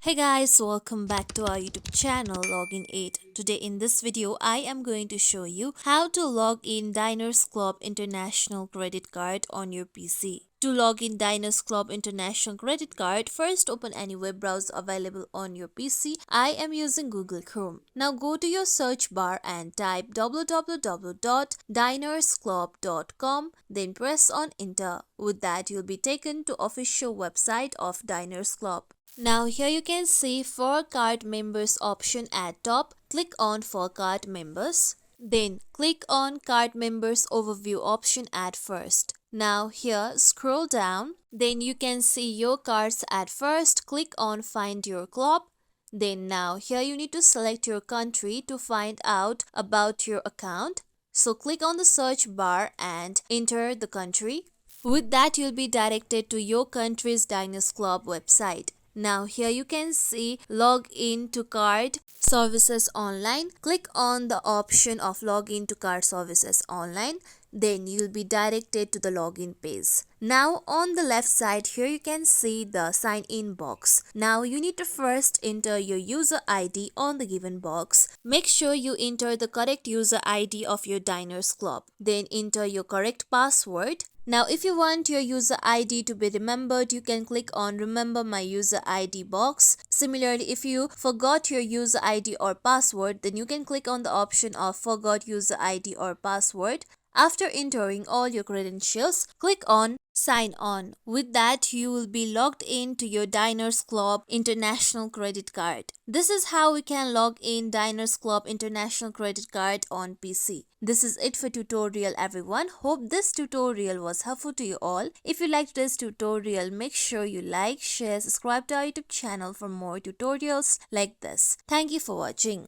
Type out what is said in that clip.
Hey guys, welcome back to our YouTube channel Login 8. Today in this video, I am going to show you how to log in Diners Club International Credit Card on your PC. To log in Diners Club International Credit Card, first open any web browser available on your PC. I am using Google Chrome. Now go to your search bar and type www.dinersclub.com, then press on enter. With that, you'll be taken to official website of Diners Club. Now here you can see for card members option at top. Click on for card members. Then click on card members overview option at first. Now here scroll down. Then you can see your cards at first. Click on find your club. Then now here you need to select your country to find out about your account. So click on the search bar and enter the country. With that you'll be directed to your country's Diners Club website. Now here you can see log in to card services online. Click on the option of login to card services online. Then you'll be directed to the login page. Now on the left side here you can see the sign in box. Now you need to first enter your user ID on the given box. Make sure you enter the correct user ID of your Diners Club. Then enter your correct password. Now if you want your user ID to be remembered, you can click on remember my user ID box. Similarly, if you forgot your user ID or password, then you can click on the option of forgot user ID or password. After entering all your credentials, click on sign on. With that, you will be logged in to your Diners Club International Credit Card. This is how we can log in Diners Club International Credit Card on PC. This is it for tutorial everyone. Hope this tutorial was helpful to you all. If you liked this tutorial, make sure you like, share, subscribe to our YouTube channel for more tutorials like this. Thank you for watching.